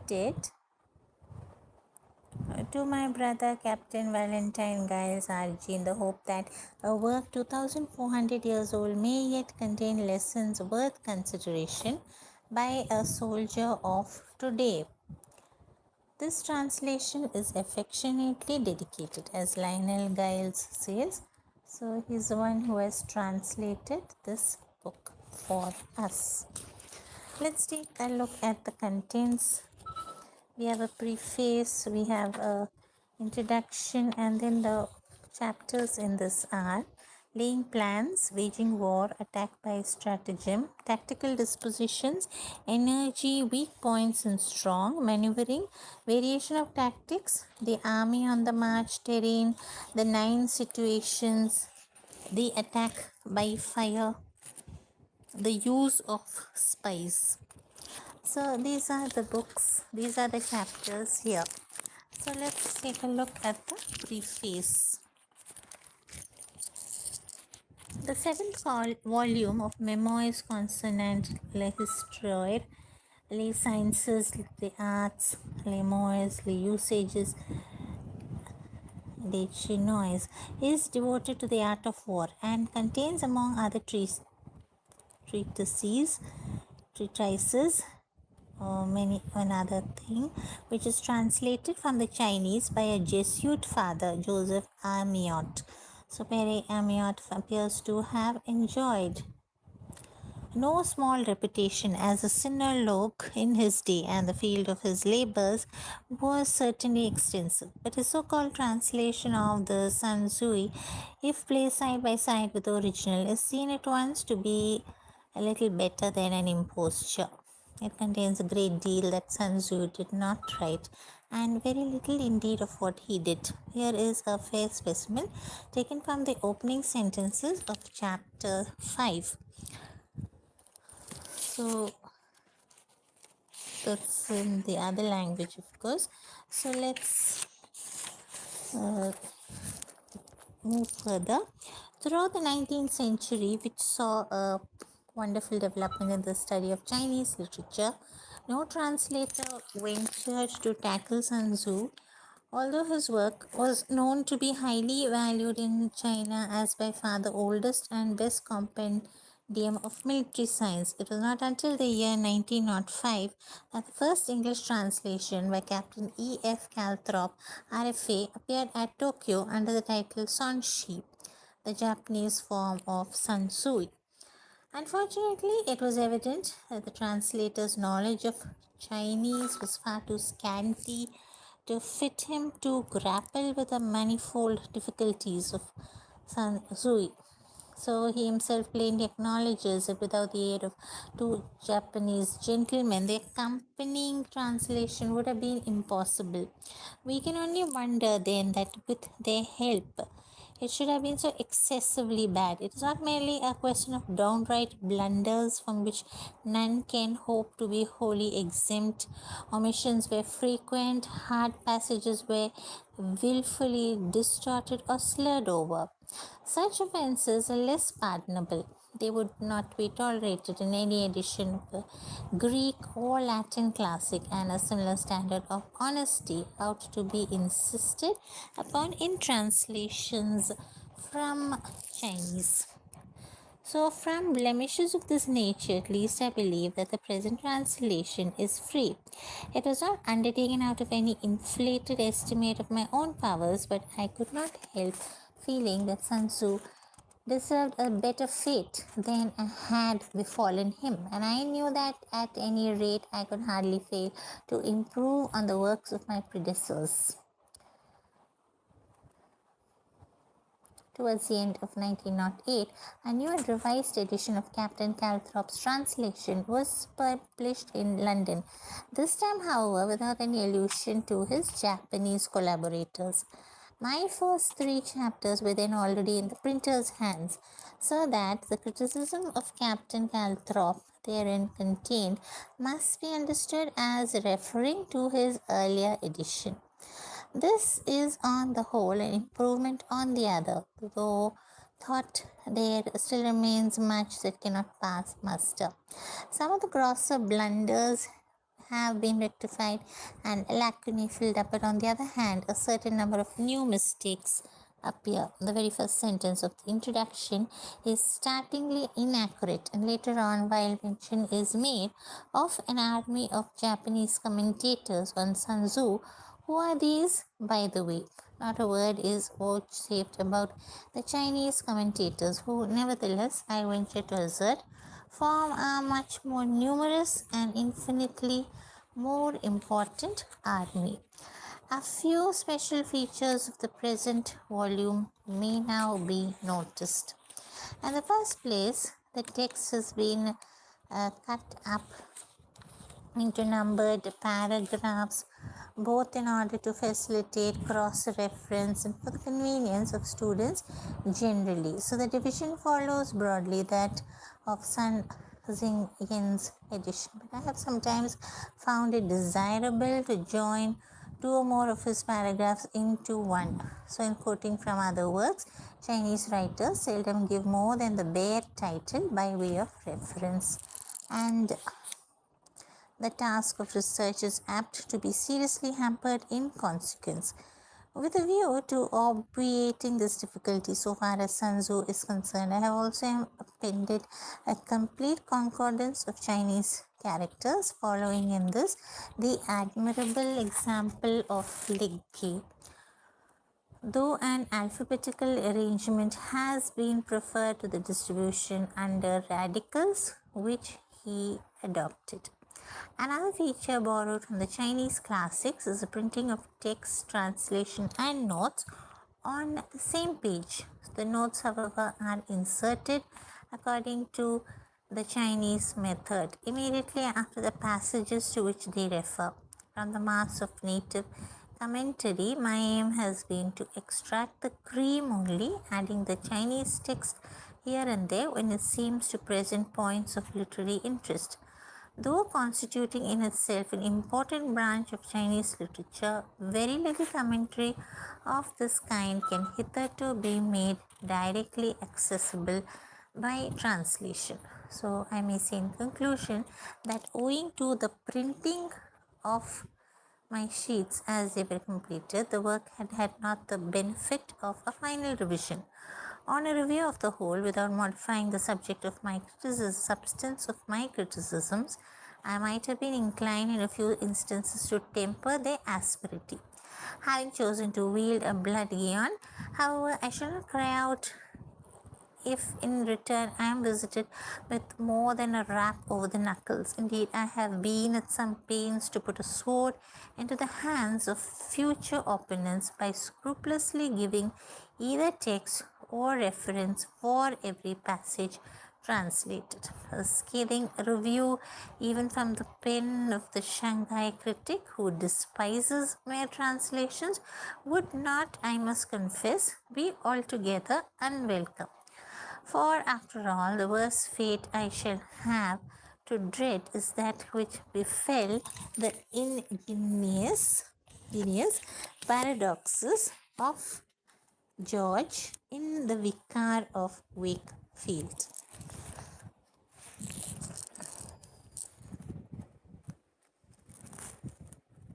dedicated to my brother Captain Valentine Giles RG in the hope that a work 2400 years old may yet contain lessons worth consideration by a soldier of today. This translation is affectionately dedicated, as Lionel Giles says. So he's the one who has translated this book for us. Let's take a look at the contents. We have a preface, we have a introduction, and then the chapters in this are laying plans, waging war, attack by stratagem, tactical dispositions, energy, weak points and strong, maneuvering, variation of tactics, the army on the march, terrain, the 9 situations, the attack by fire, the use of spies. So these are the books, these are the chapters here. So let's take a look at the preface. The seventh volume of Memoirs concernant les histoires, les sciences, les arts, les mores, les usages, les chinois, is devoted to the art of war and contains, among other treatises, or many another thing, which is translated from the Chinese by a Jesuit father, Joseph Amiot. So Pere Amiot appears to have enjoyed no small reputation as a sinologue in his day, and the field of his labors was certainly extensive. But his so-called translation of the Sun Tzu, if placed side by side with the original, is seen at once to be a little better than an imposture. It contains a great deal that Sun Tzu did not write, and very little indeed of what he did. Here is a fair specimen taken from the opening sentences of chapter 5. So that's in the other language, of course. So let's move further. Throughout the 19th century, which saw a wonderful development in the study of Chinese literature, no translator ventured to tackle Sun Tzu, although his work was known to be highly valued in China as by far the oldest and best compendium of military science. It was not until the year 1905 that the first English translation by Captain E. F. Calthrop, RFA, appeared at Tokyo under the title Sonshi, the Japanese form of Sun Tzu. Unfortunately, it was evident that the translator's knowledge of Chinese was far too scanty to fit him to grapple with the manifold difficulties of Sun Tzu. So he himself plainly acknowledges that without the aid of 2 Japanese gentlemen, the accompanying translation would have been impossible. We can only wonder then that with their help, it should have been so excessively bad. It is not merely a question of downright blunders from which none can hope to be wholly exempt. Omissions were frequent, hard passages were willfully distorted or slurred over. Such offences are less pardonable. They would not be tolerated in any edition of a Greek or Latin classic, and a similar standard of honesty ought to be insisted upon in translations from Chinese. So, from blemishes of this nature, at least I believe that the present translation is free. It was not undertaken out of any inflated estimate of my own powers, but I could not help feeling that Sun Tzu deserved a better fate than had befallen him, and I knew that at any rate I could hardly fail to improve on the works of my predecessors. Towards the end of 1908, a new and revised edition of Captain Calthrop's translation was published in London, this time, however, without any allusion to his Japanese collaborators. My first 3 chapters were then already in the printer's hands, so that the criticism of Captain Calthrop therein contained must be understood as referring to his earlier edition. This is on the whole an improvement on the other, though thought there still remains much that cannot pass muster. Some of the grosser blunders have been rectified and lacunae filled up, but on the other hand, a certain number of new mistakes appear. The very first sentence of the introduction is startlingly inaccurate, and later on, while mention is made of an army of Japanese commentators on Sun Tzu, who are these, by the way? Not a word is vouchsafed about the Chinese commentators, who, nevertheless, I venture to assert, form a much more numerous and infinitely more important army. A few special features of the present volume may now be noticed. In the first place, the text has been cut up into numbered paragraphs, both in order to facilitate cross reference and for the convenience of students generally. So the division follows broadly that of Sun Xingyan's edition, but I have sometimes found it desirable to join two or more of his paragraphs into one. So, in quoting from other works, Chinese writers seldom give more than the bare title by way of reference, and the task of research is apt to be seriously hampered in consequence. With a view to obviating this difficulty so far as Sun Tzu is concerned, I have also appended a complete concordance of Chinese characters, following in this the admirable example of Ligge. Though an alphabetical arrangement has been preferred to the distribution under radicals, which he adopted. Another feature borrowed from the Chinese classics is the printing of text, translation, and notes on the same page. The notes, however, are inserted according to the Chinese method immediately after the passages to which they refer. From the mass of native commentary, my aim has been to extract the cream only, adding the Chinese text here and there when it seems to present points of literary interest. Though constituting in itself an important branch of Chinese literature, very little commentary of this kind can hitherto be made directly accessible by translation. So, I may say in conclusion that owing to the printing of my sheets as they were completed, the work had not the benefit of a final revision. On a review of the whole, without modifying the subject of my substance of my criticisms, I might have been inclined in a few instances to temper their asperity. Having chosen to wield a blood guion, however, I shall not cry out if in return I am visited with more than a rap over the knuckles. Indeed, I have been at some pains to put a sword into the hands of future opponents by scrupulously giving either text or reference for every passage translated. A scathing review, even from the pen of the Shanghai critic who despises mere translations, would not, I must confess, be altogether unwelcome. For after all, the worst fate I shall have to dread is that which befell the ingenious paradoxes of George in the Vicar of Wakefield.